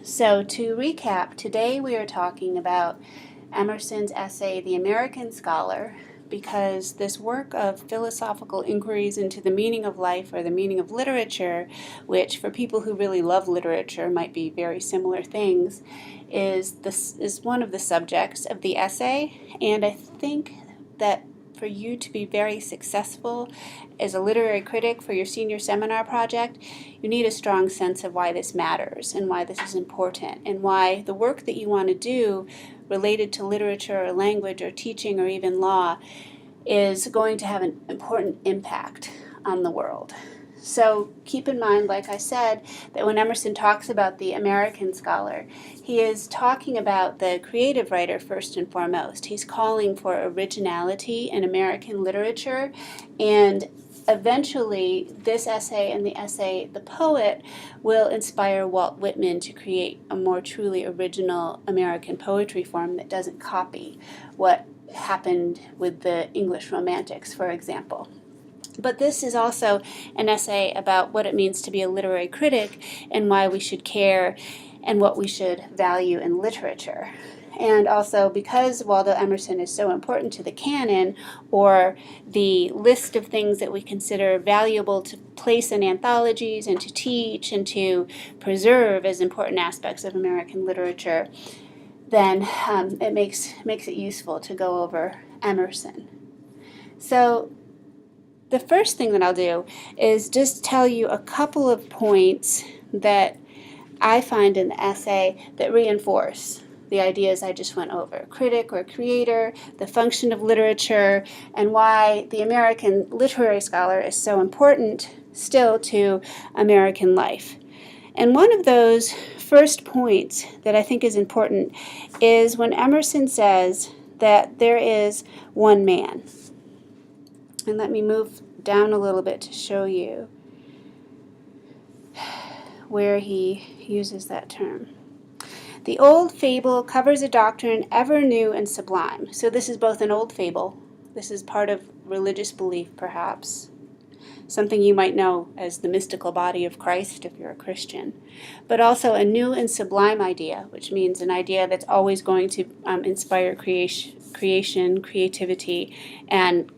So to recap, today we are talking about Emerson's essay, The American Scholar, because this work of philosophical inquiries into the meaning of life or the meaning of literature, which for people who really love literature might be very similar things, is one of the subjects of the essay. And I think that for you to be very successful as a literary critic for your senior seminar project, you need a strong sense of why this matters and why this is important and why the work that you want to do related to literature or language or teaching or even law is going to have an important impact on the world. So keep in mind, like I said, that when Emerson talks about the American scholar, he is talking about the creative writer first and foremost. He's calling for originality in American literature, and eventually this essay and the essay The Poet will inspire Walt Whitman to create a more truly original American poetry form that doesn't copy what happened with the English Romantics, for example. But this is also an essay about what it means to be a literary critic and why we should care and what we should value in literature. And also, because Waldo Emerson is so important to the canon, or the list of things that we consider valuable to place in anthologies and to teach and to preserve as important aspects of American literature, then it makes it useful to go over Emerson. So the first thing that I'll do is just tell you a couple of points that I find in the essay that reinforce the ideas I just went over: critic or creator, the function of literature, and why the American literary scholar is so important still to American life. And one of those first points that I think is important is when Emerson says that there is one man. And let me move down a little bit to show you where he uses that term. The old fable covers a doctrine ever new and sublime. So this is both an old fable, this is part of religious belief perhaps, something you might know as the mystical body of Christ if you're a Christian, but also a new and sublime idea, which means an idea that's always going to inspire creation, creativity, and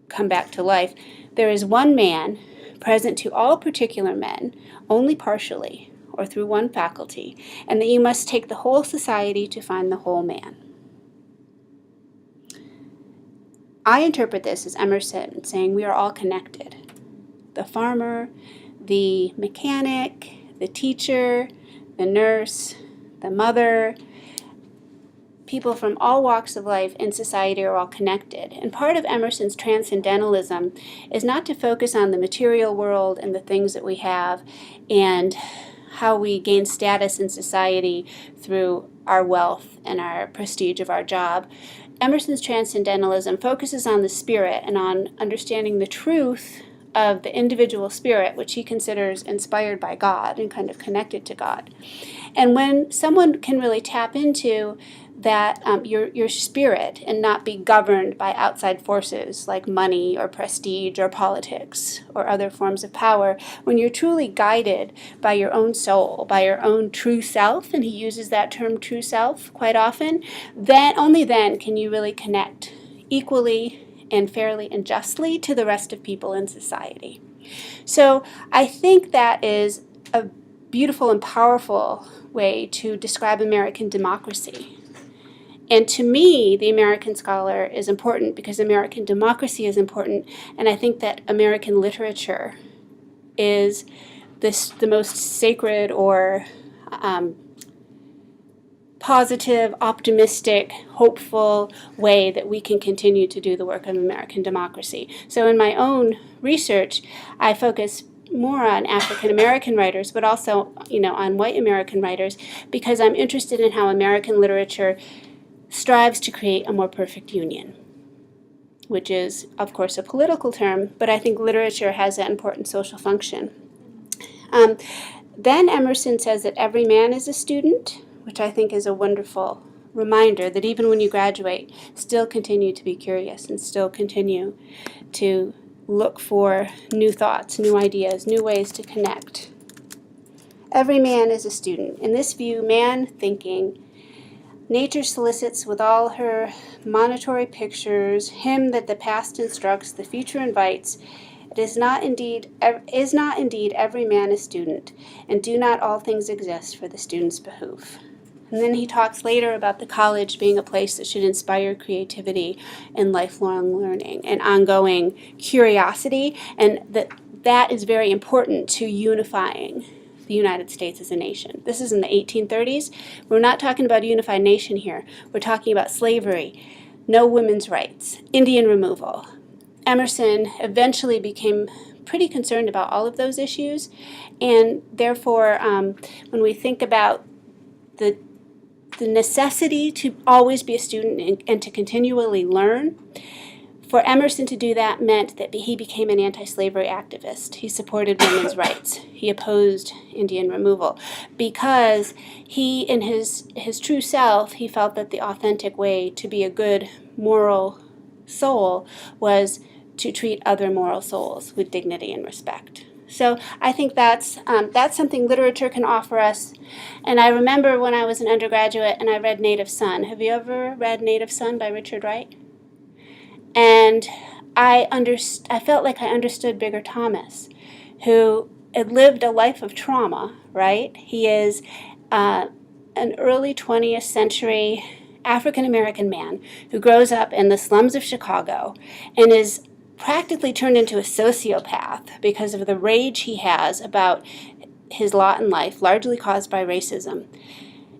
come back to life. There is one man, present to all particular men, only partially, or through one faculty, and that you must take the whole society to find the whole man. I interpret this as Emerson saying we are all connected. The farmer, the mechanic, the teacher, the nurse, the mother, people from all walks of life in society are all connected. And part of Emerson's transcendentalism is not to focus on the material world and the things that we have and how we gain status in society through our wealth and our prestige of our job. Emerson's transcendentalism focuses on the spirit and on understanding the truth of the individual spirit, which he considers inspired by God and kind of connected to God. And when someone can really tap into that your spirit and not be governed by outside forces like money or prestige or politics or other forms of power, when you're truly guided by your own soul, by your own true self, and he uses that term true self quite often, then only then can you really connect equally and fairly and justly to the rest of people in society. So I think that is a beautiful and powerful way to describe American democracy. And to me, the American scholar is important because American democracy is important, and I think that American literature is the most sacred or positive, optimistic, hopeful way that we can continue to do the work of American democracy. So in my own research, I focus more on African American writers, but also, on white American writers, because I'm interested in how American literature strives to create a more perfect union, which is, of course, a political term, but I think literature has that important social function. Then Emerson says that every man is a student, which I think is a wonderful reminder that even when you graduate, still continue to be curious and still continue to look for new thoughts, new ideas, new ways to connect. Every man is a student. In this view, man thinking, nature solicits with all her monitory pictures, him that the past instructs, the future invites. It is not indeed every man a student, and do not all things exist for the student's behoof. And then he talks later about the college being a place that should inspire creativity and lifelong learning and ongoing curiosity, and that is very important to unifying the United States as a nation. This is in the 1830s. We're not talking about a unified nation here. We're talking about slavery, no women's rights, Indian removal. Emerson eventually became pretty concerned about all of those issues, and therefore, when we think about the necessity to always be a student and to continually learn, for Emerson to do that meant that he became an anti-slavery activist. He supported women's rights. He opposed Indian removal because he, in his true self, he felt that the authentic way to be a good moral soul was to treat other moral souls with dignity and respect. So I think that's something literature can offer us. And I remember when I was an undergraduate and I read Native Son. Have you ever read Native Son by Richard Wright? And I felt like I understood Bigger Thomas, who had lived a life of trauma, right? He is an early 20th century African-American man who grows up in the slums of Chicago and is practically turned into a sociopath because of the rage he has about his lot in life, largely caused by racism.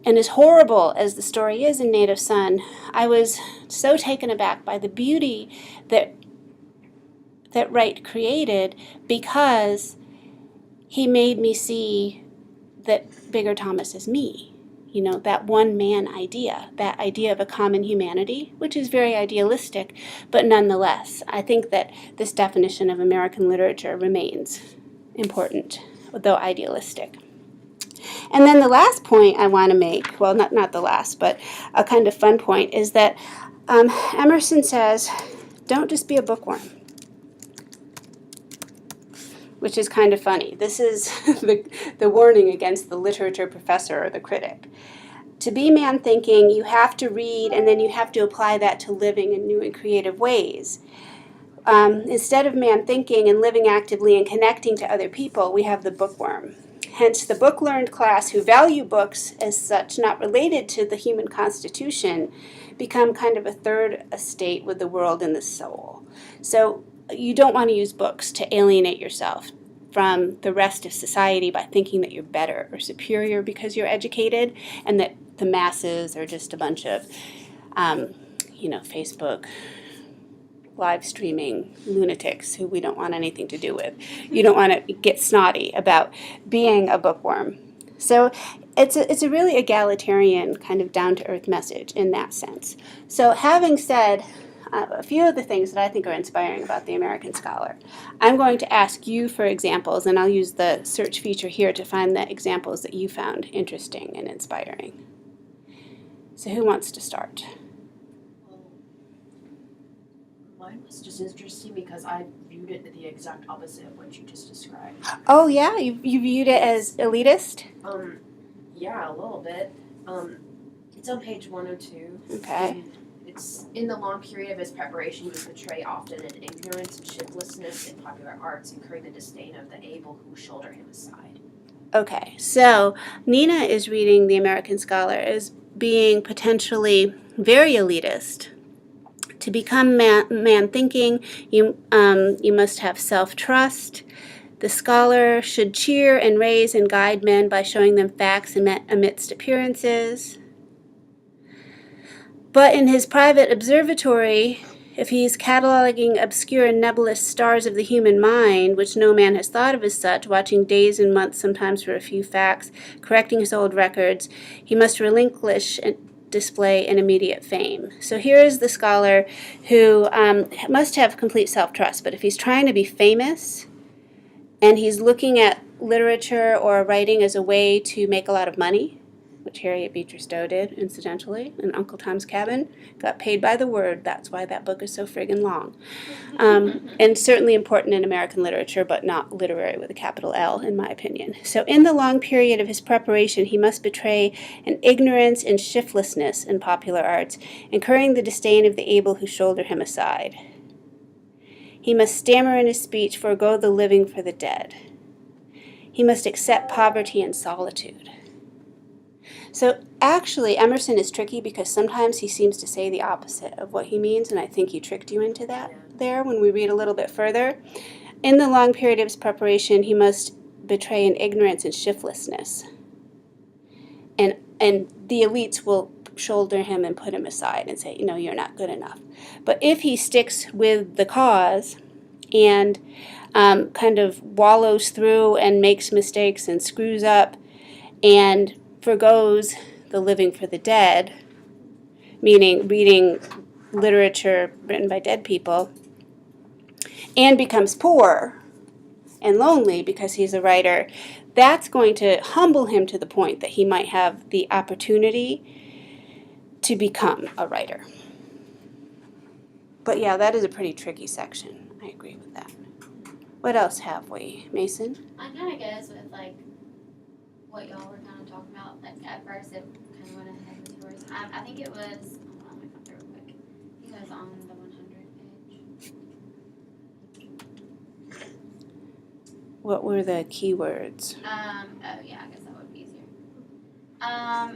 And as horrible as the story is in Native Son, I was so taken aback by the beauty that Wright created, because he made me see that Bigger Thomas is me. You know, that one man idea, that idea of a common humanity, which is very idealistic, but nonetheless, I think that this definition of American literature remains important, though idealistic. And then the last point I want to make, well, not the last, but a kind of fun point, is that Emerson says, don't just be a bookworm, which is kind of funny. This is the warning against the literature professor or the critic. To be man thinking, you have to read, and then you have to apply that to living in new and creative ways. Instead of man thinking and living actively and connecting to other people, we have the bookworm. Hence, the book-learned class who value books as such, not related to the human constitution, become kind of a third estate with the world and the soul. So you don't want to use books to alienate yourself from the rest of society by thinking that you're better or superior because you're educated, and that the masses are just a bunch of, Facebook live streaming lunatics who we don't want anything to do with. You don't want to get snotty about being a bookworm. So it's a really egalitarian kind of down-to-earth message in that sense. So having said a few of the things that I think are inspiring about the American scholar, I'm going to ask you for examples, and I'll use the search feature here to find the examples that you found interesting and inspiring. So who wants to start? Mine was just interesting because I viewed it the exact opposite of what you just described. Oh yeah, you viewed it as elitist? Yeah, a little bit. It's on page 102. Okay. It's in the long period of his preparation, he would portray often an ignorance and shiftlessness in popular arts, incurring the disdain of the able who shoulder him aside. Okay, so Nina is reading the American Scholar as being potentially very elitist. To become man thinking, you must have self-trust. The scholar should cheer and raise and guide men by showing them facts amidst appearances. But in his private observatory, if he's cataloging obscure and nebulous stars of the human mind, which no man has thought of as such, watching days and months sometimes for a few facts, correcting his old records, he must relinquish and display an immediate fame. So here is the scholar who must have complete self-trust, but if he's trying to be famous and he's looking at literature or writing as a way to make a lot of money, which Harriet Beecher Stowe did, incidentally, in Uncle Tom's Cabin. Got paid by the word. That's why that book is so friggin' long. And certainly important in American literature, but not literary with a capital L, in my opinion. So in the long period of his preparation, he must betray an ignorance and shiftlessness in popular arts, incurring the disdain of the able who shoulder him aside. He must stammer in his speech, forego the living for the dead. He must accept poverty and solitude. So actually, Emerson is tricky because sometimes he seems to say the opposite of what he means, and I think he tricked you into that there when we read a little bit further. In the long period of his preparation, he must betray an ignorance and shiftlessness. And the elites will shoulder him and put him aside and say, no, you're not good enough. But if he sticks with the cause and kind of wallows through and makes mistakes and screws up and forgoes the living for the dead, meaning reading literature written by dead people, and becomes poor and lonely because he's a writer, that's going to humble him to the point that he might have the opportunity to become a writer. But yeah, that is a pretty tricky section. I agree with that. What else have we, Mason? I kind of goes with like what y'all were kind of talking about. Like at first it kind of went ahead with yours. I think it was, hold on, let me find it real quick. I think it was on the 100 page. What were the keywords? Oh yeah, I guess that would be easier.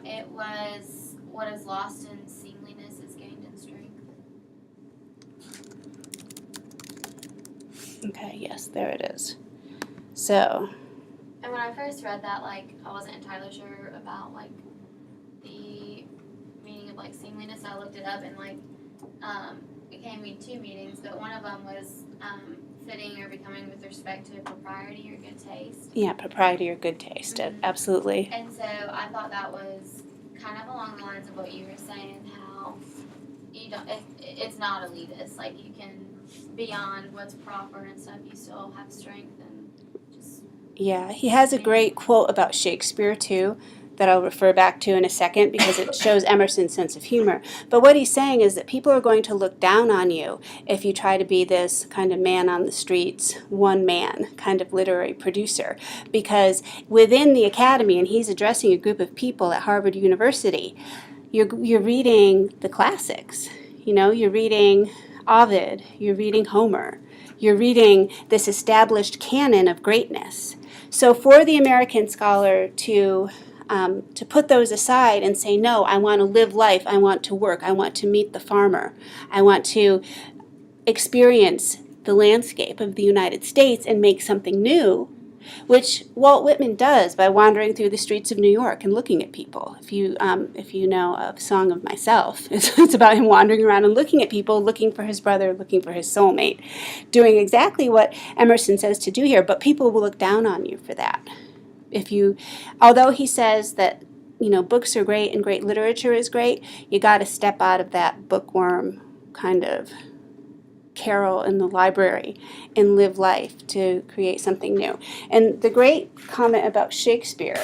It was what is lost in seemliness is gained in strength. Okay, yes, there it is. So, And when I first read that, like, I wasn't entirely sure about, like, the meaning of, like, seemliness. I looked it up and, like, it gave me two meanings, but one of them was fitting or becoming with respect to propriety or good taste. yeah, propriety or good taste, absolutely. And so I thought that was kind of along the lines of what you were saying, how you don't, it's not elitist. Like, you can, beyond what's proper and stuff, you still have strength and just... Yeah, he has a great quote about Shakespeare, too, that I'll refer back to in a second because it shows Emerson's sense of humor. But what he's saying is that people are going to look down on you if you try to be this kind of man on the streets, one man kind of literary producer. Because within the academy, and he's addressing a group of people at Harvard University, you're reading the classics. You know, you're reading Ovid, you're reading Homer, you're reading this established canon of greatness. So for the American scholar to put those aside and say, no, I want to live life, I want to work, I want to meet the farmer, I want to experience the landscape of the United States and make something new, which Walt Whitman does by wandering through the streets of New York and looking at people. If you know of Song of Myself, it's about him wandering around and looking at people, looking for his brother, looking for his soulmate, doing exactly what Emerson says to do here, but people will look down on you for that. Although he says that, you know, books are great and great literature is great, you got to step out of that bookworm kind of carol in the library and live life to create something new. And the great comment about Shakespeare,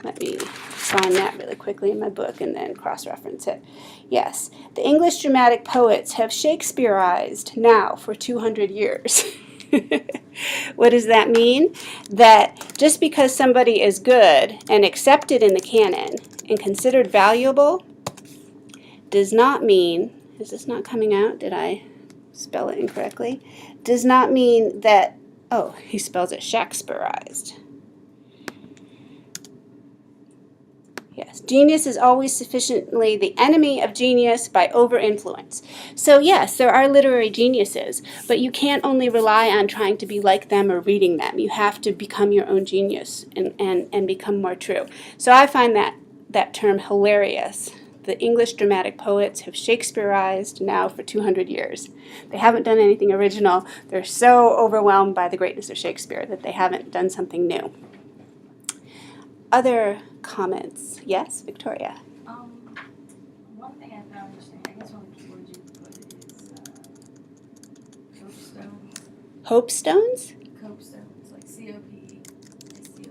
let me find that really quickly in my book and then cross-reference it. Yes, the English dramatic poets have Shakespearized now for 200 years. What does that mean? That just because somebody is good and accepted in the canon and considered valuable does not mean, is this not coming out? Did I spell it incorrectly? Does not mean that, oh, he spells it Shakespearized. Yes, genius is always sufficiently the enemy of genius by over-influence. So yes, there are literary geniuses, but you can't only rely on trying to be like them or reading them. You have to become your own genius and become more true. So I find that term hilarious. The English dramatic poets have Shakespearized now for 200 years. They haven't done anything original. They're so overwhelmed by the greatness of Shakespeare that they haven't done something new. Other comments? Yes, Victoria? One thing I found interesting, I guess one of the keywords you put is copestone. Hope stones? Copestone, it's like COPSTO.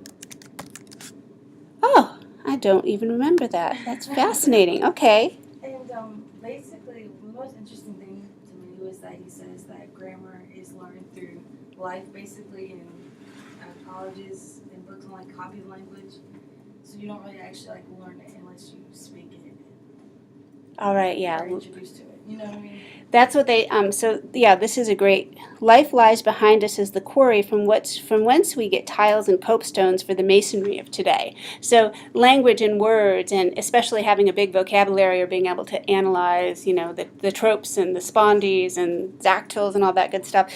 Oh, don't even remember that. That's fascinating. Okay. And basically, the most interesting thing to me was that he says that grammar is learned through life, basically, in colleges and books on like copy language. So you don't really actually like learn it unless you speak it. All right, yeah. Or introduced to it. You know what I mean? That's what they, so yeah, this is a great, life lies behind us as the quarry from whence we get tiles and copestones for the masonry of today. So language and words, and especially having a big vocabulary or being able to analyze, the tropes and the spondies and dactyls and all that good stuff,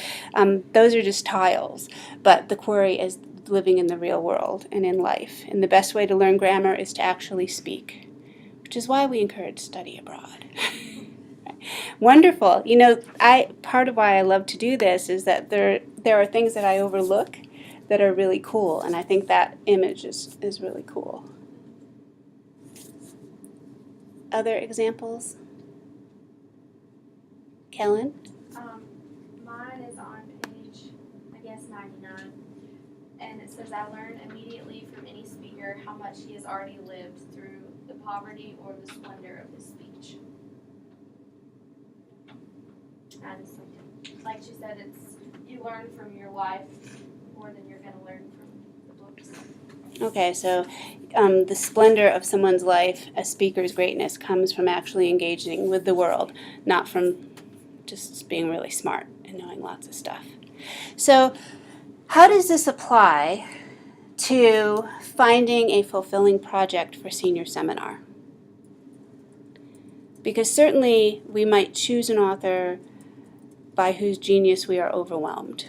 those are just tiles. But the quarry is living in the real world and in life. And the best way to learn grammar is to actually speak, which is why we encourage study abroad. Wonderful. Part of why I love to do this is that there are things that I overlook that are really cool, and I think that image is really cool. Other examples? Kellen? Mine is on page, 99, and it says, I learn immediately from any speaker how much he has already lived through the poverty or the splendor of his speech. And like she said, you learn from your life more than you're going to learn from the books. Okay, so the splendor of someone's life, a speaker's greatness, comes from actually engaging with the world, not from just being really smart and knowing lots of stuff. So how does this apply to finding a fulfilling project for senior seminar? Because certainly we might choose an author by whose genius we are overwhelmed,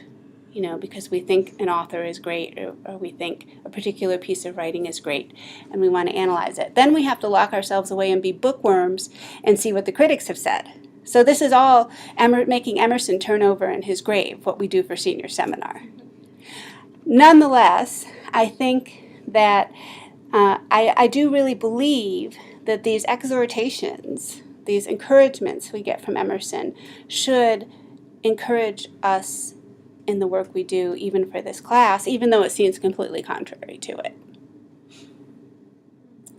because we think an author is great, or we think a particular piece of writing is great, and we want to analyze it. Then we have to lock ourselves away and be bookworms and see what the critics have said. So this is all making Emerson turn over in his grave, what we do for senior seminar. Nonetheless, I think that I do really believe that these exhortations, these encouragements we get from Emerson should encourage us in the work we do, even for this class, even though it seems completely contrary to it.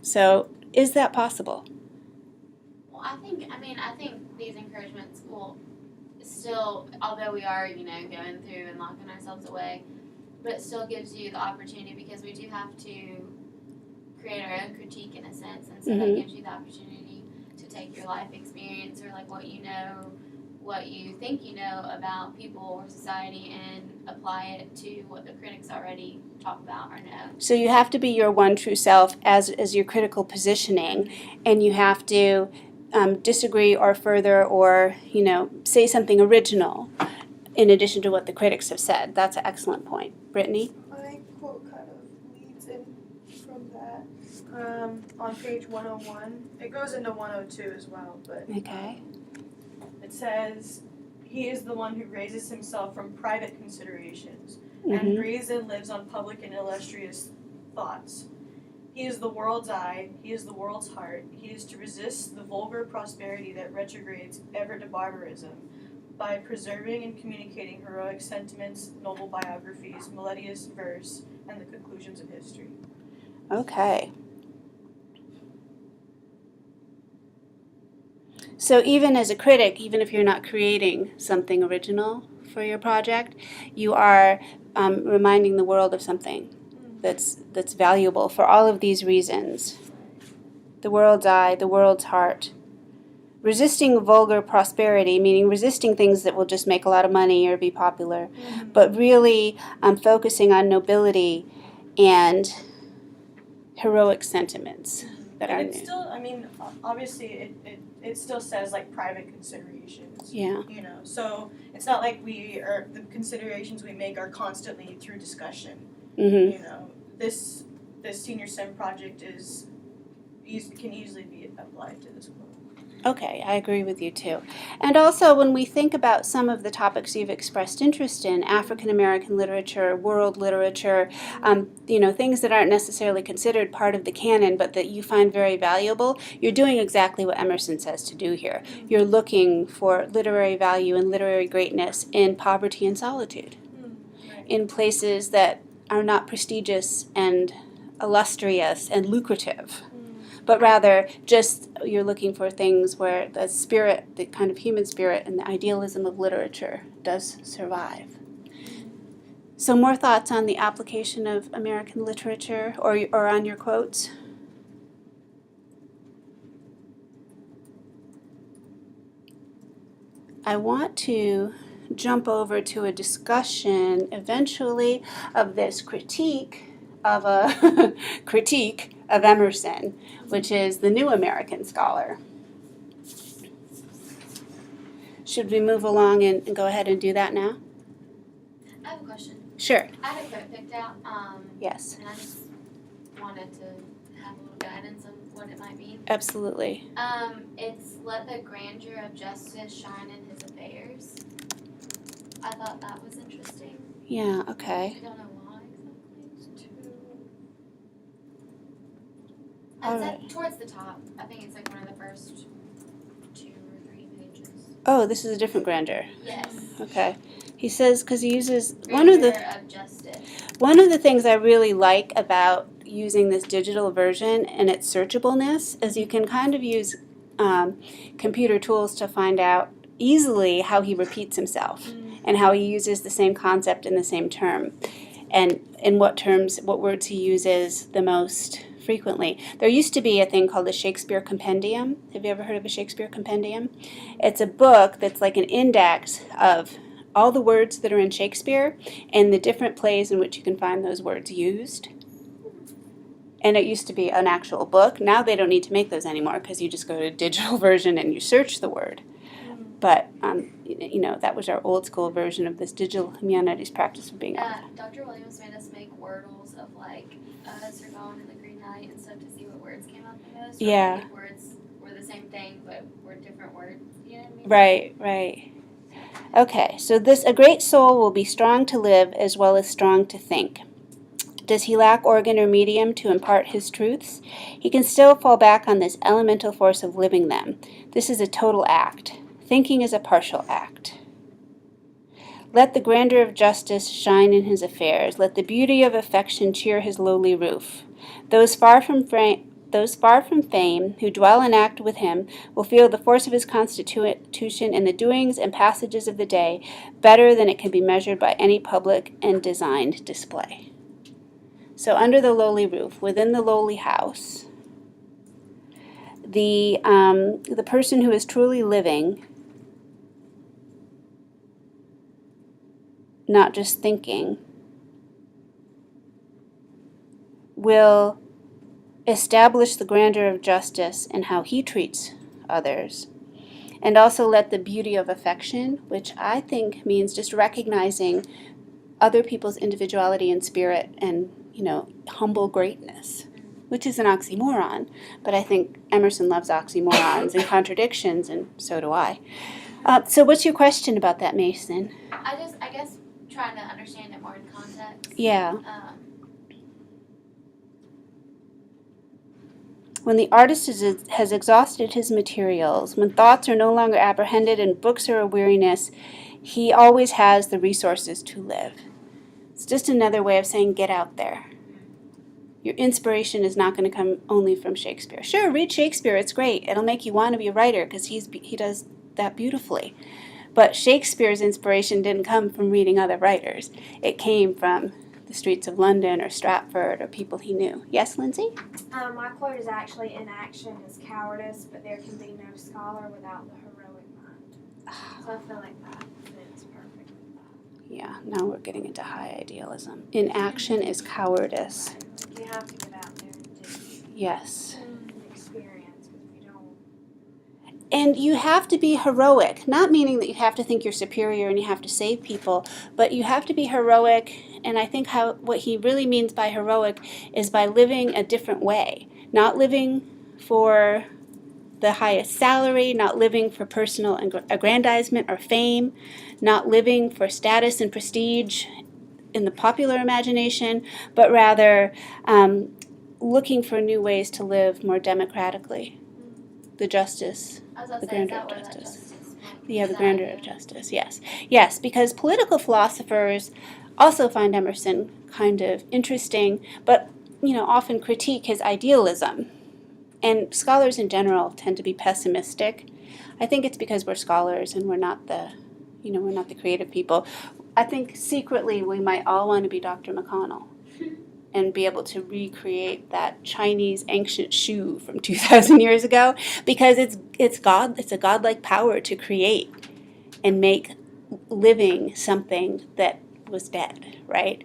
So, is that possible? Well, I think these encouragements will still, although we are, going through and locking ourselves away, but it still gives you the opportunity, because we do have to create our own critique in a sense, and so that gives you the opportunity to take your life experience, or like what you think you know about people or society, and apply it to what the critics already talk about or know. So you have to be your one true self as your critical positioning, and you have to disagree or further or, say something original in addition to what the critics have said. That's an excellent point. Brittany? My quote kind of leads in from that. On page 101, it goes into 102 as well, but Okay. it says, he is the one who raises himself from private considerations Mm-hmm. and breathes and lives on public and illustrious thoughts. He is the world's eye, he is the world's heart, he is to resist the vulgar prosperity that retrogrades ever to barbarism by preserving and communicating heroic sentiments, noble biographies, melodious verse, and the conclusions of history. Okay. So even as a critic, even if you're not creating something original for your project, you are reminding the world of something that's valuable for all of these reasons. The world's eye, the world's heart. Resisting vulgar prosperity, meaning resisting things that will just make a lot of money or be popular, but really focusing on nobility and heroic sentiments that are And it's new. still, obviously it still says like private considerations. Yeah. So it's not like the considerations we make are constantly through discussion. Mm-hmm. This senior sim project can easily be applied to this quote. Okay, I agree with you too. And also when we think about some of the topics you've expressed interest in, African American literature, world literature, things that aren't necessarily considered part of the canon but that you find very valuable, you're doing exactly what Emerson says to do here. You're looking for literary value and literary greatness in poverty and solitude, Right. in places that are not prestigious and illustrious and lucrative, but rather just you're looking for things where the spirit, the kind of human spirit and the idealism of literature does survive. So more thoughts on the application of American literature or on your quotes? I want to jump over to a discussion eventually of this critique of a critique of Emerson, which is the new American scholar. Should we move along and go ahead and do that now? I have a question. Sure. I had a quote picked out, Yes, and I just wanted to have a little guidance on what it might mean. absolutely. It's let the grandeur of justice shine in his affairs. I thought that was interesting. Yeah, okay. I don't know why exactly. All It's right. towards the top. I think it's like one of the first 2 or 3 pages. Oh, this is a different grandeur. Yes. Okay. He says, because he uses one of Grandeur of justice. things I really like about using this digital version and its searchableness is you can kind of use computer tools to find out easily how he repeats himself and how he uses the same concept in the same term and in what words he uses the most frequently. There used to be a thing called the Shakespeare Compendium. Have you ever heard of a Shakespeare Compendium? It's a book that's like an index of all the words that are in Shakespeare and the different plays in which you can find those words used. And it used to be an actual book. Now they don't need to make those anymore because you just go to a digital version and you search the word. But, that was our old school version of this digital humanities practice of being able to. Dr. Williams made us make wordles of like Sir Gawain and the Green Knight and stuff to see what words came out the most. Or Yeah. like words were the same thing but were different words. You know what I mean? Right. Okay, so a great soul will be strong to live as well as strong to think. Does he lack organ or medium to impart his truths? He can still fall back on this elemental force of living them. This is a total act. Thinking is a partial act. Let the grandeur of justice shine in his affairs. Let the beauty of affection cheer his lowly roof. Those far from fame, who dwell and act with him, will feel the force of his constitution in the doings and passages of the day better than it can be measured by any public and designed display. So under the lowly roof, within the lowly house, the person who is truly living, not just thinking, will establish the grandeur of justice in how he treats others, and also let the beauty of affection, which I think means just recognizing other people's individuality and spirit and, humble greatness, which is an oxymoron, but I think Emerson loves oxymorons and contradictions, and so do I. So what's your question about that, Mason? I guess trying to understand it more in context. Yeah. When the artist has exhausted his materials, when thoughts are no longer apprehended and books are a weariness, he always has the resources to live. It's just another way of saying get out there. Your inspiration is not going to come only from Shakespeare. Sure, read Shakespeare, it's great. It'll make you want to be a writer because he does that beautifully. But Shakespeare's inspiration didn't come from reading other writers. It came from the streets of London or Stratford or people he knew. Yes, Lindsay? My quote is actually inaction is cowardice, but there can be no scholar without the heroic mind. So I feel like that fits perfect with that. Yeah, now we're getting into high idealism. Inaction is cowardice. Like you have to get out there and do Yes. experience, because if you don't. And you have to be heroic, not meaning that you have to think you're superior and you have to save people, but you have to be heroic, and I think what he really means by heroic is by living a different way, not living for the highest salary, not living for personal aggrandizement or fame, not living for status and prestige in the popular imagination, but rather looking for new ways to live more democratically. The justice. I was about The to say, is grandeur that of where that justice. justice Yeah, the that grandeur idea? of justice, yes. Yes, because political philosophers also find Emerson kind of interesting, but often critique his idealism. And scholars in general tend to be pessimistic. I think it's because we're scholars and we're not the creative people. I think secretly we might all want to be Dr. McConnell and be able to recreate that Chinese ancient shoe from 2,000 years ago, because it's a godlike power to create and make living something that was dead, right?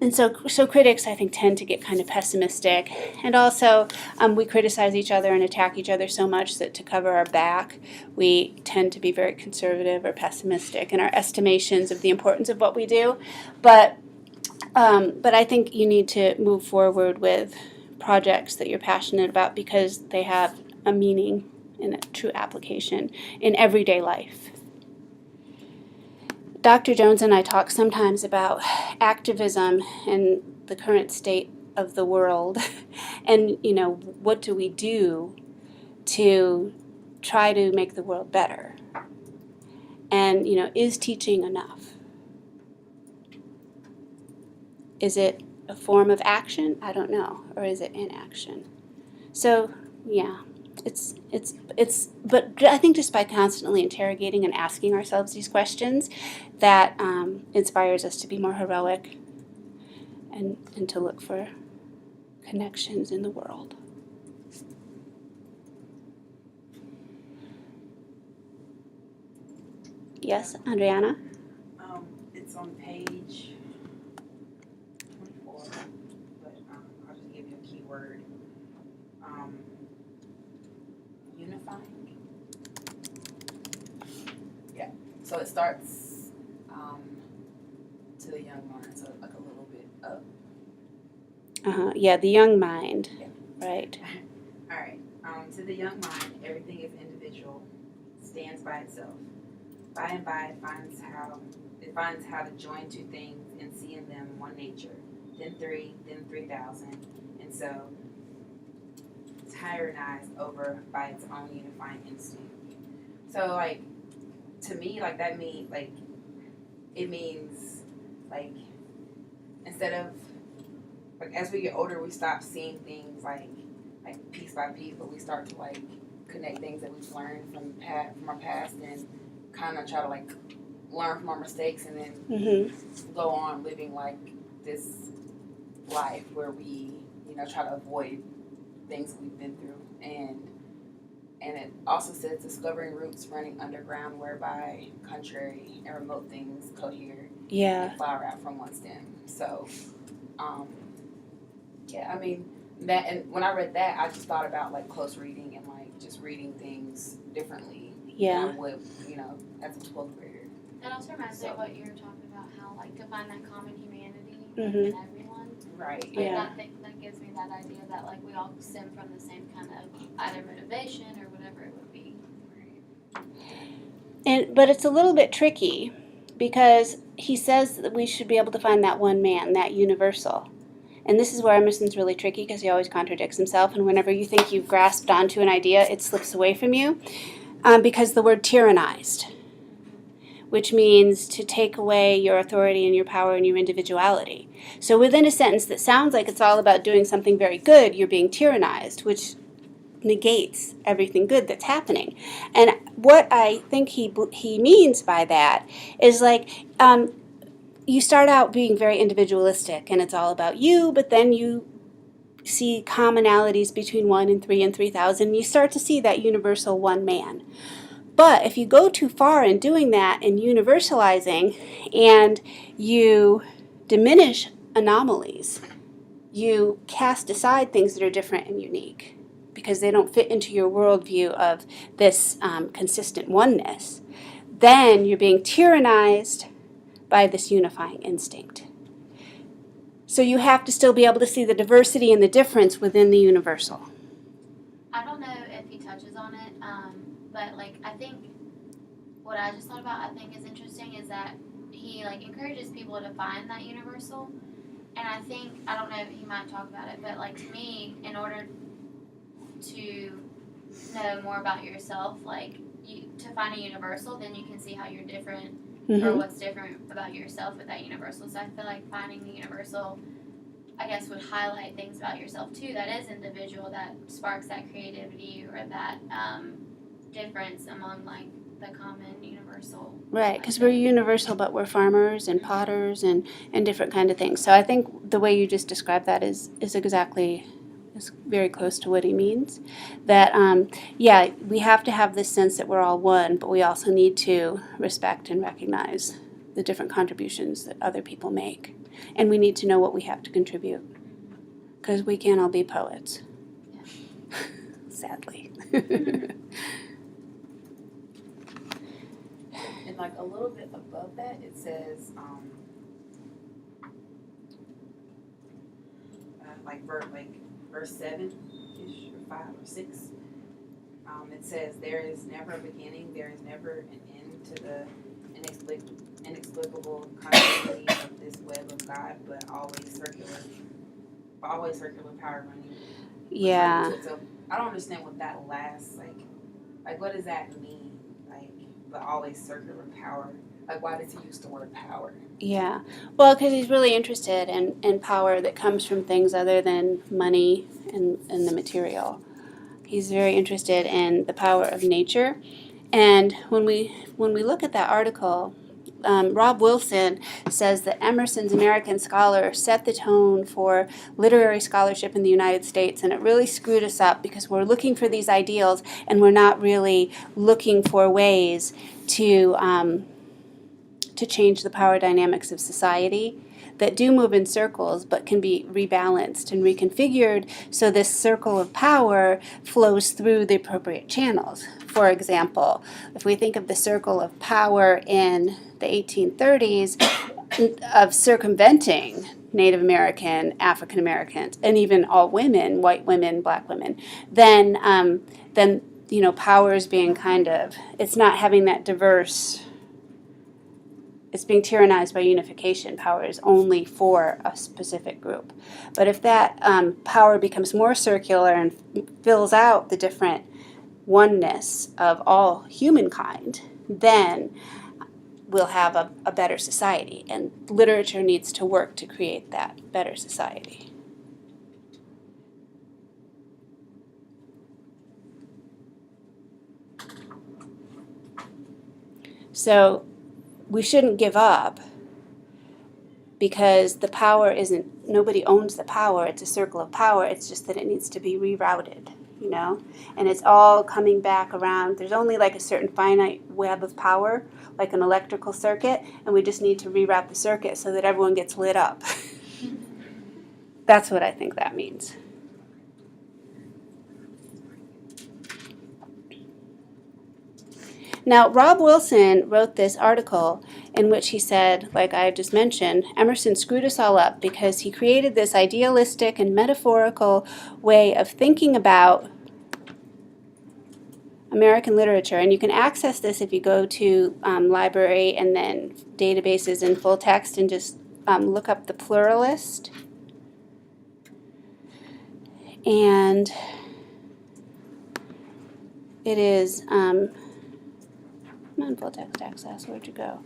And so critics, I think, tend to get kind of pessimistic. And also, we criticize each other and attack each other so much that to cover our back, we tend to be very conservative or pessimistic in our estimations of the importance of what we do. But I think you need to move forward with projects that you're passionate about because they have a meaning and a true application in everyday life. Dr. Jones and I talk sometimes about activism and the current state of the world and, what do we do to try to make the world better? And, is teaching enough? Is it a form of action? I don't know. Or is it inaction? So, yeah. But I think just by constantly interrogating and asking ourselves these questions, that inspires us to be more heroic and to look for connections in the world. Yes, Andriana? It's on page 24, but I'll just give you a key word. Unifying. Yeah. So it starts to the young mind, so like a little bit up. Yeah, the young mind. Yeah. Right. All right. To the young mind, everything is individual, stands by itself. By and by, it finds how to join two things and see in them one nature, then three, then 3,000, and so tyrannized over by its own unifying instinct. So, like, to me, like, that means, like, it means, like, instead of, like, as we get older, we stop seeing things, like piece by piece, but we start to, like, connect things that we've learned from our past and kind of try to, like, learn from our mistakes and then go on living, like, this life where we, try to avoid things we've been through. And it also says discovering roots running underground whereby contrary and remote things cohere and flower out from one stem. So, yeah, I mean, that, and when I read that, I just thought about, like, close reading and, like, just reading things differently than I would, as a 12th grader. That also reminds me of what you were talking about, how, like, to find that common humanity in everyone. Right. Like, that gives me that idea that, like, we all stem from the same kind of either motivation or whatever it would be. But it's a little bit tricky because he says that we should be able to find that one man, that universal. And this is where Emerson's really tricky because he always contradicts himself, and whenever you think you've grasped onto an idea, it slips away from you because the word tyrannized, which means to take away your authority and your power and your individuality. So within a sentence that sounds like it's all about doing something very good, you're being tyrannized, which negates everything good that's happening. And what I think he means by that is, like, you start out being very individualistic and it's all about you, but then you see commonalities between 1 and 3 and 3,000, and you start to see that universal one man. But if you go too far in doing that and universalizing, and you diminish anomalies, you cast aside things that are different and unique because they don't fit into your worldview of this consistent oneness, then you're being tyrannized by this unifying instinct. So you have to still be able to see the diversity and the difference within the universal. I don't know if he touches on it, but, like, I think what I just thought about, I think is interesting is that he, like, encourages people to find that universal. And I think, I don't know if he might talk about it, but, like, to me, in order to know more about yourself, like, to find a universal, then you can see how you're different or what's different about yourself with that universal. So I feel like finding the universal I guess, would highlight things about yourself too that is individual, that sparks that creativity or that difference among like the common universal. Right, because we're universal, but we're farmers and potters and different kind of things. So I think the way you just described that is very close to what he means. That yeah, we have to have this sense that we're all one, but we also need to respect and recognize the different contributions that other people make, and we need to know what we have to contribute, because we can't all be poets. Sadly. And like a little bit above that, it says, verse 7-ish, or 5 or 6. It says, there is never a beginning, there is never an end to the inexplicable continuity of this web of God, but always circular power running. Yeah. So I don't understand what that last, like what does that mean? Like, but always circular power. Like, why does he use the word power? Yeah. Well, because he's really interested in power that comes from things other than money and the material. He's very interested in the power of nature. And when we look at that article, Rob Wilson says that Emerson's American Scholar set the tone for literary scholarship in the United States, and it really screwed us up because we're looking for these ideals and we're not really looking for ways to change the power dynamics of society that do move in circles but can be rebalanced and reconfigured so this circle of power flows through the appropriate channels. For example, if we think of the circle of power in the 1830s of circumventing Native American, African Americans, and even all women, white women, black women, then power is being it's not having that diverse. It's being tyrannized by unification. Power is only for a specific group. But if that power becomes more circular and fills out the different oneness of all humankind, then we'll have a better society. And literature needs to work to create that better society. So we shouldn't give up because the power nobody owns the power. It's a circle of power. It's just that it needs to be rerouted, and it's all coming back around. There's only like a certain finite web of power, like an electrical circuit, and we just need to reroute the circuit so that everyone gets lit up. That's what I think that means. Now, Rob Wilson wrote this article in which he said, like I just mentioned, Emerson screwed us all up because he created this idealistic and metaphorical way of thinking about American literature. And you can access this if you go to library and then databases in full text and just look up the pluralist. And it is... Come on, full text access, where'd you go?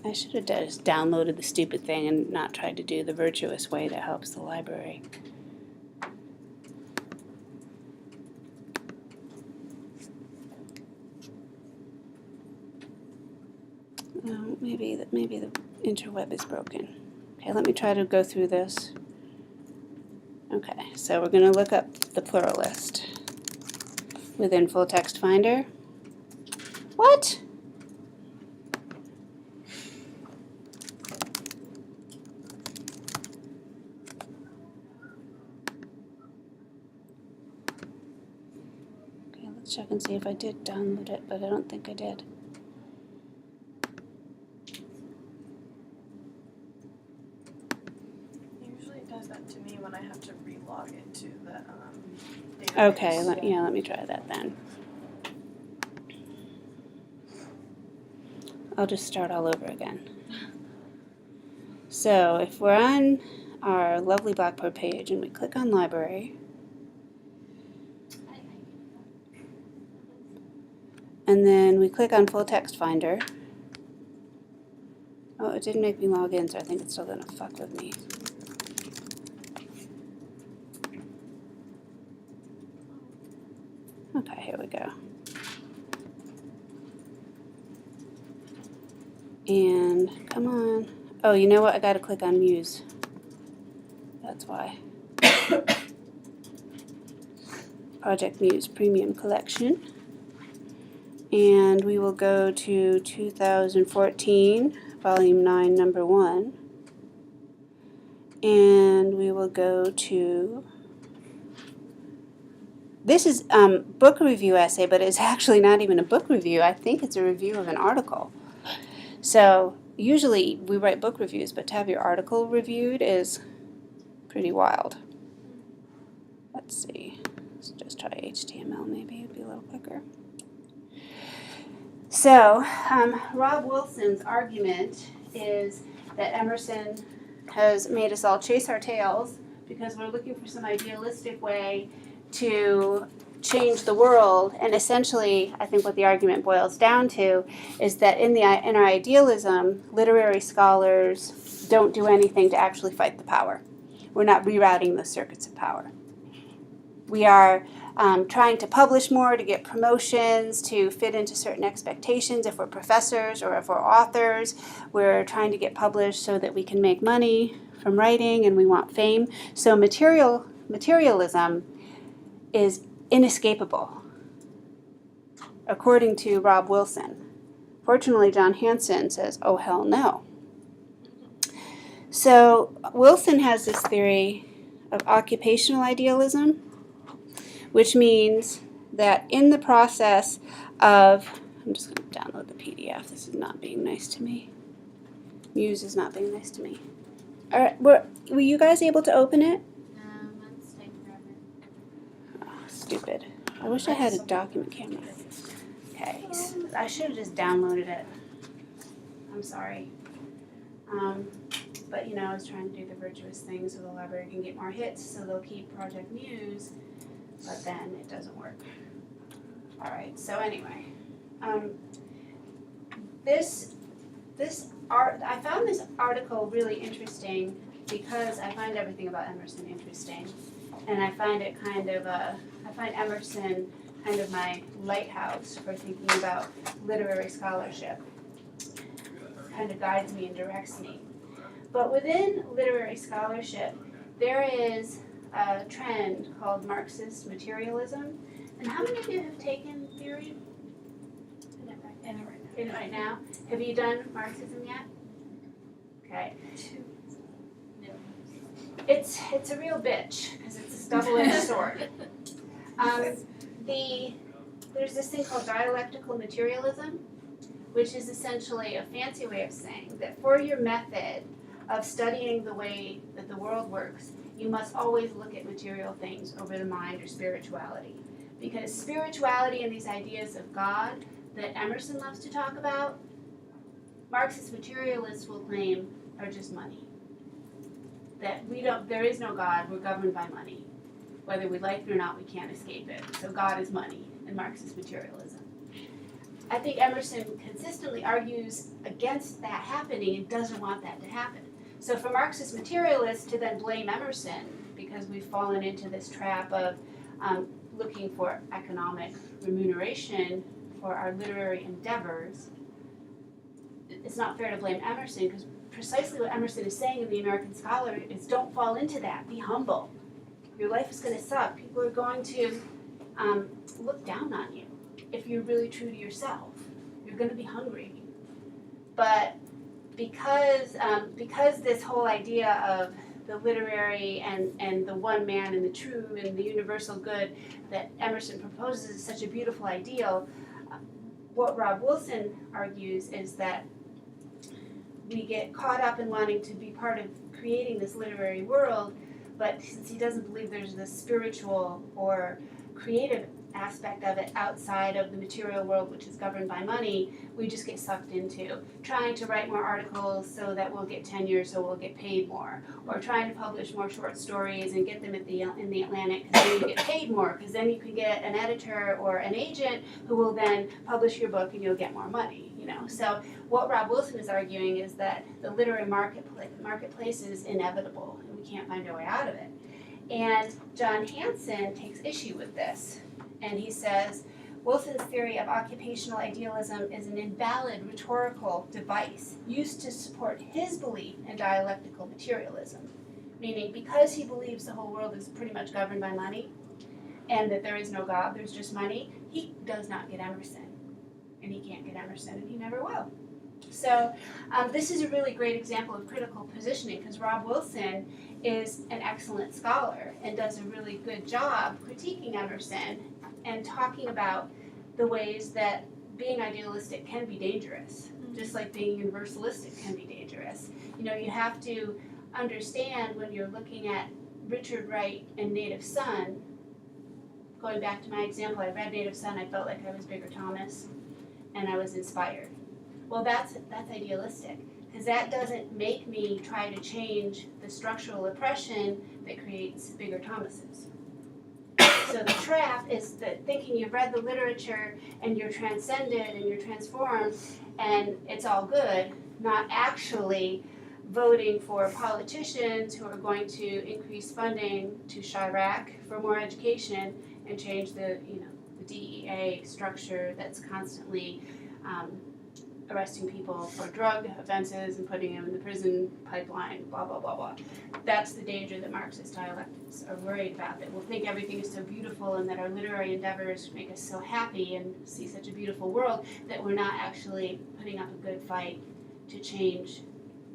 I should have just downloaded the stupid thing and not tried to do the virtuous way that helps the library. No, maybe the interweb is broken. Okay, let me try to go through this. Okay, so we're going to look up the pluralist within Full Text Finder. What? Okay, let's check and see if I did download it, but I don't think I did. Usually it does that to me when I have to re-log into the database. Okay, let me try that then. I'll just start all over again. So if we're on our lovely Blackboard page and we click on library, And then we click on Full Text Finder. Oh, it didn't make me log in, so I think it's still gonna fuck with me. Okay, here we go. And come on. Oh, you know what? I gotta click on Muse. That's why. Project Muse Premium Collection. And we will go to 2014, Volume 9, Number 1. And we will go to, this is book review essay, but it's actually not even a book review. I think it's a review of an article. So usually we write book reviews, but to have your article reviewed is pretty wild. Let's see. Let's just try HTML, maybe it'd be a little quicker. So, Rob Wilson's argument is that Emerson has made us all chase our tails because we're looking for some idealistic way to change the world. And essentially, I think what the argument boils down to is that in our idealism, literary scholars don't do anything to actually fight the power. We're not rerouting the circuits of power. We are trying to publish more, to get promotions, to fit into certain expectations. If we're professors or if we're authors, we're trying to get published so that we can make money from writing and we want fame. So materialism is inescapable, according to Rob Wilson. Fortunately, John Hanson says, oh, hell no. So Wilson has this theory of occupational idealism, which means that in the process of, I'm just going to download the PDF. This is not being nice to me. Muse is not being nice to me. All right, were you guys able to open it? Mine's taking forever. Oh, stupid. I wish I had a document camera. Okay, I should have just downloaded it. I'm sorry. But you know, I was trying to do the virtuous thing so the library can get more hits, so they'll keep Project Muse. But then it doesn't work. All right. So anyway, I found this article really interesting because I find everything about Emerson interesting, and I find it I find Emerson kind of my lighthouse for thinking about literary scholarship. Kind of guides me and directs me. But within literary scholarship, there is a trend called Marxist materialism. And how many of you have taken theory? In it right now. Have you done Marxism yet? Okay. It's a real bitch because it's a double-edged sword. There's this thing called dialectical materialism, which is essentially a fancy way of saying that for your method of studying the way that the world works, you must always look at material things over the mind or spirituality. Because spirituality and these ideas of God that Emerson loves to talk about, Marxist materialists will claim are just money. That there is no God, we're governed by money. Whether we like it or not, we can't escape it. So God is money in Marxist materialism. I think Emerson consistently argues against that happening and doesn't want that to happen. So for Marxist materialists to then blame Emerson because we've fallen into this trap of looking for economic remuneration for our literary endeavors, it's not fair to blame Emerson because precisely what Emerson is saying in The American Scholar is don't fall into that. Be humble. Your life is going to suck. People are going to look down on you if you're really true to yourself. You're going to be hungry. But because this whole idea of the literary and the one man and the true and the universal good that Emerson proposes is such a beautiful ideal, what Rob Wilson argues is that we get caught up in wanting to be part of creating this literary world, but since he doesn't believe there's this spiritual or creative aspect of it outside of the material world, which is governed by money, we just get sucked into trying to write more articles so that we'll get tenure, so we'll get paid more, or trying to publish more short stories and get them in the Atlantic, because then you get paid more, because then you can get an editor or an agent who will then publish your book and you'll get more money. So what Rob Wilson is arguing is that the literary marketplace is inevitable and we can't find our way out of it. And John Hanson takes issue with this, and he says, Wilson's theory of occupational idealism is an invalid rhetorical device used to support his belief in dialectical materialism, meaning because he believes the whole world is pretty much governed by money and that there is no God, there's just money, he does not get Emerson. And he can't get Emerson, and he never will. So this is a really great example of critical positioning, because Rob Wilson is an excellent scholar and does a really good job critiquing Emerson and talking about the ways that being idealistic can be dangerous, just like being universalistic can be dangerous. You have to understand when you're looking at Richard Wright and Native Son, going back to my example, I read Native Son, I felt like I was Bigger Thomas, and I was inspired. Well, that's idealistic, because that doesn't make me try to change the structural oppression that creates Bigger Thomases. So the trap is that thinking you've read the literature and you're transcended and you're transformed and it's all good, not actually voting for politicians who are going to increase funding to Chirac for more education and change the DEA structure that's constantly arresting people for drug offenses and putting them in the prison pipeline, blah, blah, blah, blah. That's the danger that Marxist dialectics are worried about, that we'll think everything is so beautiful and that our literary endeavors make us so happy and see such a beautiful world that we're not actually putting up a good fight to change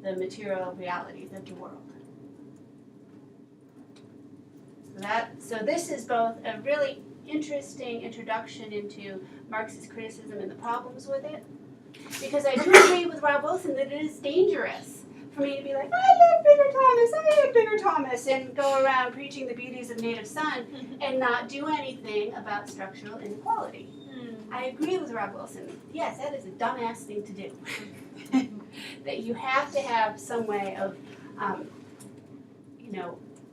the material realities of the world. So this is both a really interesting introduction into Marxist criticism and the problems with it, because I do agree with Rob Wilson that it is dangerous for me to be like, I love Bigger Thomas, and go around preaching the beauties of Native Son and not do anything about structural inequality. I agree with Rob Wilson. Yes, that is a dumbass thing to do. That you have to have some way of,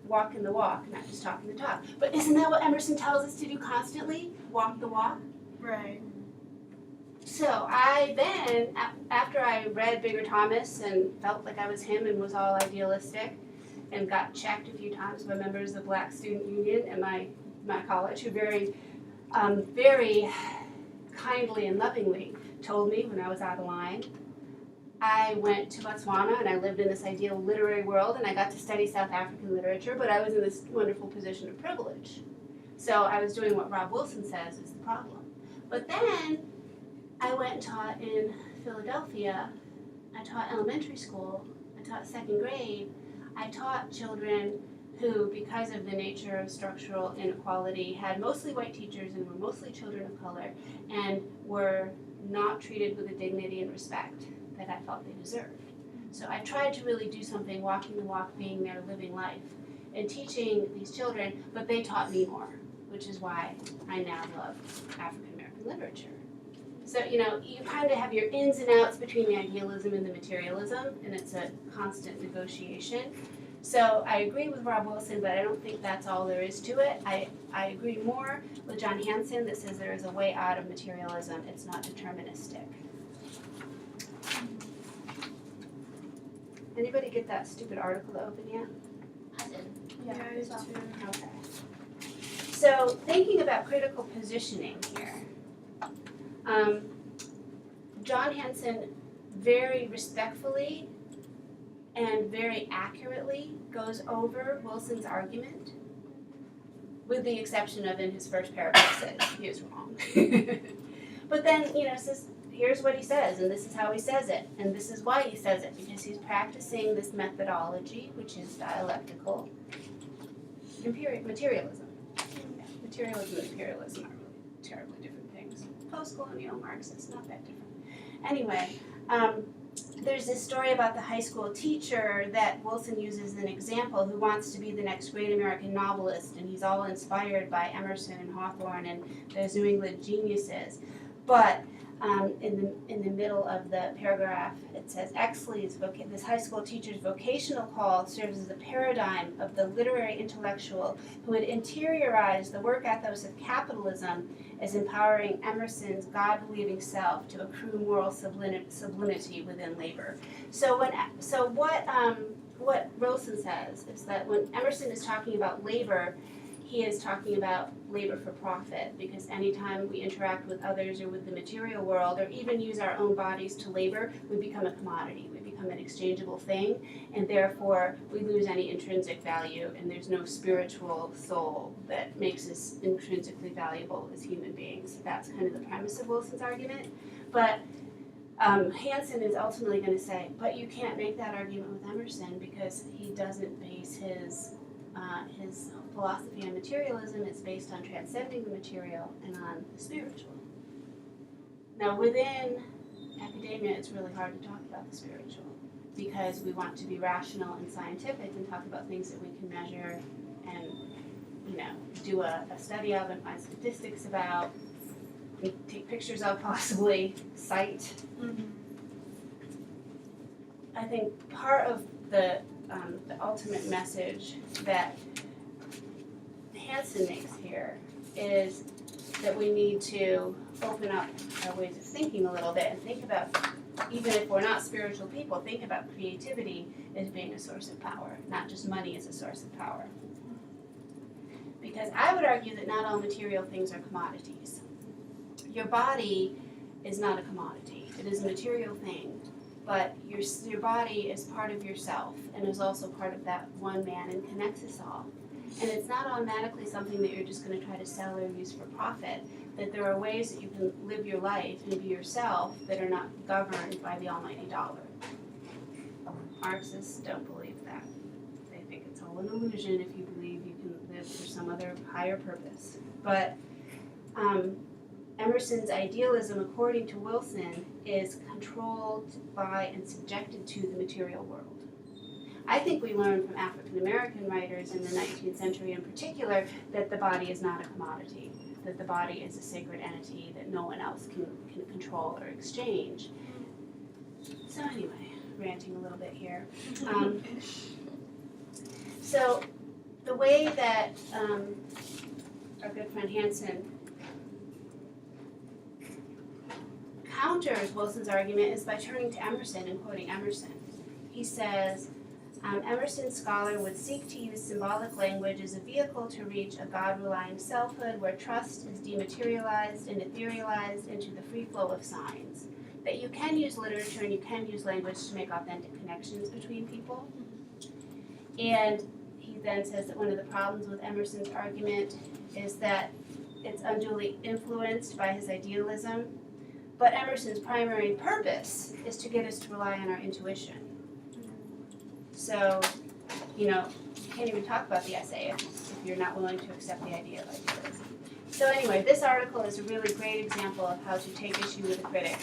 walking the walk, not just talking the talk. But isn't that what Emerson tells us to do constantly? Walk the walk? Right. So I then, after I read Bigger Thomas and felt like I was him and was all idealistic, and got checked a few times by members of the Black Student Union at my college, who very kindly and lovingly told me when I was out of line, I went to Botswana and I lived in this ideal literary world and I got to study South African literature, but I was in this wonderful position of privilege. So I was doing what Rob Wilson says is the problem. But then I went and taught in Philadelphia. I taught elementary school. I taught second grade. I taught children who, because of the nature of structural inequality, had mostly white teachers and were mostly children of color and were not treated with the dignity and respect that I felt they deserved. So I tried to really do something, walking the walk, being there, living life, and teaching these children, but they taught me more, which is why I now love African American literature. So, you kind of have your ins and outs between the idealism and the materialism, and it's a constant negotiation. So I agree with Rob Wilson, but I don't think that's all there is to it. I agree more with John Hanson that says there is a way out of materialism. It's not deterministic. Anybody get that stupid article to open yet? I did. Yeah, I did too. Okay. So thinking about critical positioning here, John Hanson very respectfully and very accurately goes over Wilson's argument, with the exception of in his first paragraph says he is wrong. But then, says, here's what he says, and this is how he says it, and this is why he says it, because he's practicing this methodology, which is dialectical materialism. Yeah, materialism and imperialism are really terribly different things. Post-colonial Marxist, not that different. Anyway, there's this story about the high school teacher that Wilson uses as an example who wants to be the next great American novelist, and he's all inspired by Emerson and Hawthorne and those New England geniuses. But in the middle of the paragraph, it says Exley's this high school teacher's vocational call serves as a paradigm of the literary intellectual who had interiorized the work ethos of capitalism as empowering Emerson's God-believing self to accrue moral sublimity within labor. So what Wilson says is that when Emerson is talking about labor, he is talking about labor for profit, because anytime we interact with others or with the material world, or even use our own bodies to labor, we become a commodity, we become an exchangeable thing, and therefore we lose any intrinsic value, and there's no spiritual soul that makes us intrinsically valuable as human beings. That's kind of the premise of Wilson's argument. But Hansen is ultimately going to say, but you can't make that argument with Emerson because he doesn't base his philosophy on materialism. It's based on transcending the material and on the spiritual. Now, within academia, it's really hard to talk about the spiritual because we want to be rational and scientific and talk about things that we can measure and, do a study of and find statistics about, and take pictures of, possibly cite. I think part of the ultimate message that Hansen makes here is that we need to open up our ways of thinking a little bit and think about, even if we're not spiritual people, think about creativity as being a source of power, not just money as a source of power. Because I would argue that not all material things are commodities. Your body is not a commodity. It is a material thing, but your body is part of yourself and is also part of that one man and connects us all. And it's not automatically something that you're just going to try to sell or use for profit, that there are ways that you can live your life and be yourself that are not governed by the almighty dollar. Marxists don't believe that. They think it's all an illusion if you believe you can live for some other higher purpose. But Emerson's idealism, according to Wilson, is controlled by and subjected to the material world. I think we learned from African American writers in the 19th century in particular that the body is not a commodity, that the body is a sacred entity that no one else can control or exchange. So anyway, ranting a little bit here. So the way that our good friend Hansen counters Wilson's argument is by turning to Emerson and quoting Emerson. He says, Emerson's scholar would seek to use symbolic language as a vehicle to reach a God-relying selfhood where trust is dematerialized and etherealized into the free flow of signs. That you can use literature and you can use language to make authentic connections between people. And he then says that one of the problems with Emerson's argument is that it's unduly influenced by his idealism. But Emerson's primary purpose is to get us to rely on our intuition. So, you can't even talk about the essay if you're not willing to accept the idea of idealism. So anyway, this article is a really great example of how to take issue with a critic.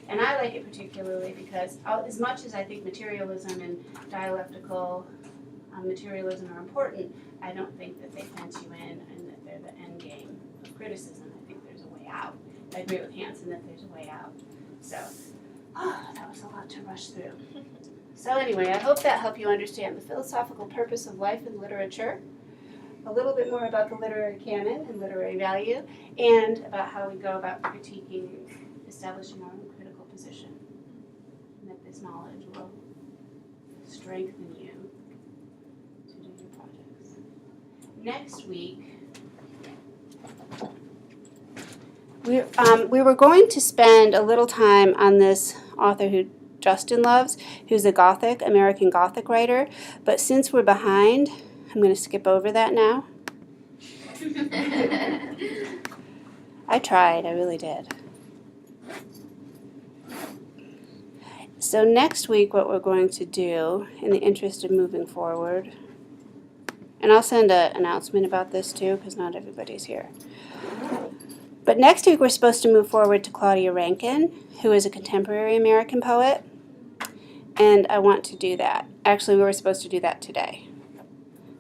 And I like it particularly because as much as I think materialism and dialectical materialism are important, I don't think that they fence you in and that they're the end game of criticism. I think there's a way out. I agree with Hansen that there's a way out. So, that was a lot to rush through. So anyway, I hope that helped you understand the philosophical purpose of life in literature, a little bit more about the literary canon and literary value, and about how we go about critiquing and establishing our own critical position, and that this knowledge will strengthen you to do your projects. Next week, we were going to spend a little time on this author who Justin loves, who's a American Gothic writer, but since we're behind, I'm going to skip over that now. I tried, I really did. So next week what we're going to do, in the interest of moving forward, and I'll send an announcement about this too, because not everybody's here. But next week we're supposed to move forward to Claudia Rankine, who is a contemporary American poet. and I want to do that. Actually, we were supposed to do that today.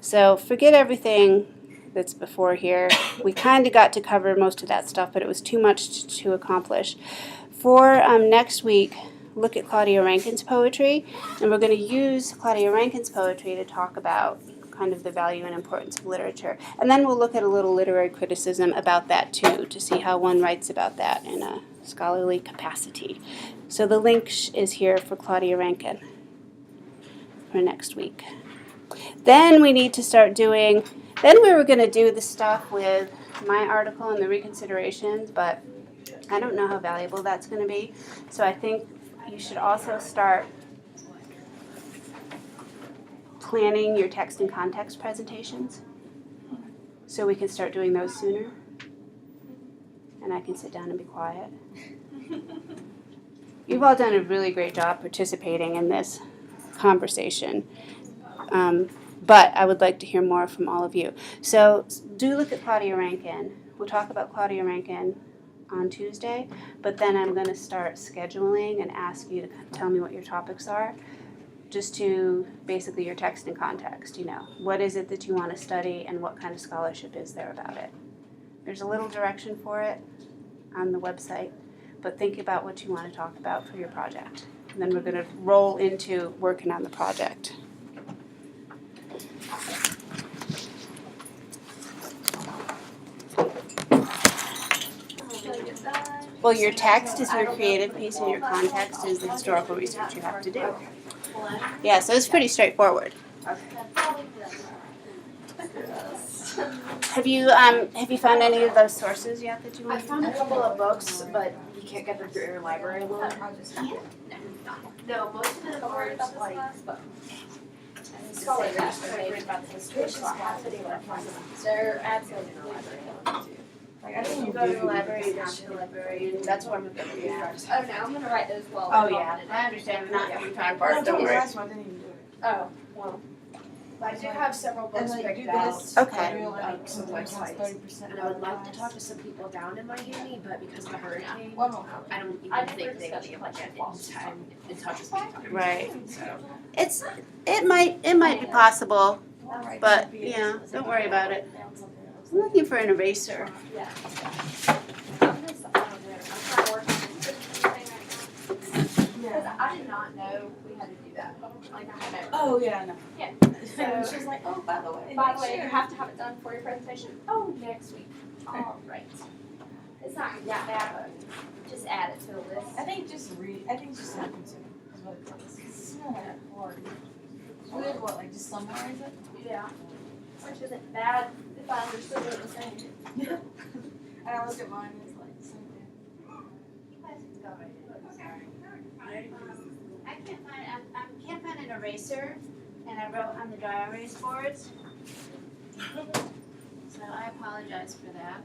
So forget everything that's before here. We kind of got to cover most of that stuff, but it was too much to accomplish. For next week, look at Claudia Rankine's poetry, and we're going to use Claudia Rankine's poetry to talk about kind of the value and importance of literature. And then we'll look at a little literary criticism about that too, to see how one writes about that in a scholarly capacity. So the link is here for Claudia Rankine for next week. Then we need to start doing, then we were going to do the stuff with my article and the reconsiderations, but I don't know how valuable that's going to be. So I think you should also start planning your text and context presentations so we can start doing those sooner. And I can sit down and be quiet. You've all done a really great job participating in this conversation. But I would like to hear more from all of you. So do look at Claudia Rankine. We'll talk about Claudia Rankine on Tuesday, but then I'm going to start scheduling and ask you to tell me what your topics are, just to basically your text and context, you know. What is it that you want to study and what kind of scholarship is there about it? There's a little direction for it on the website, but think about what you want to talk about for your project. And then we're going to roll into working on the project. Well, your text is your creative piece and your context is the historical research you have to do. Yeah, so it's pretty straightforward. Have you found any of those sources yet that you I want? found a couple of books, but you can't get them through your library alone. No, most of them are just like scholarly research about the history. It's just happening like they're absolutely in the library. Like, I think You go to the library, you ask the librarian. That's what I'm gonna do. Oh no, I'm gonna write those while Oh I'm yeah, talking I understand. Not every time. I Don't worry. last one, I didn't even do it. Oh, well. I do have several books And like, picked do out. this. Okay. Real, like, Some something costs websites. 30% And I would like to talk to some people down in my uni, but because of the hurricane, Well, I don't I even never think they would be able to get in touch with me. Right. So. It might be possible, but yeah, don't worry about it. I'm looking for an eraser. Yeah. I'm gonna stop down there. I'm trying to work on this thing right now. Because I did not know we had to do that. Like I had no. Oh, yeah, no. Yeah. So she was like, oh, by the way. By the way, you have to have it done for your presentation. Oh, next week. All right. It's not that bad, but just add it to the list. I think just time consuming is what it is. It's not that hard. So we have what, like just summarize it? Yeah. Which isn't bad if I understood what it was saying. Yeah. And I look at mine and it's like, so I can't find an eraser, and I wrote on the dry erase boards. So I apologize for that.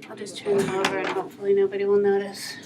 I'll just turn them over and hopefully nobody will notice.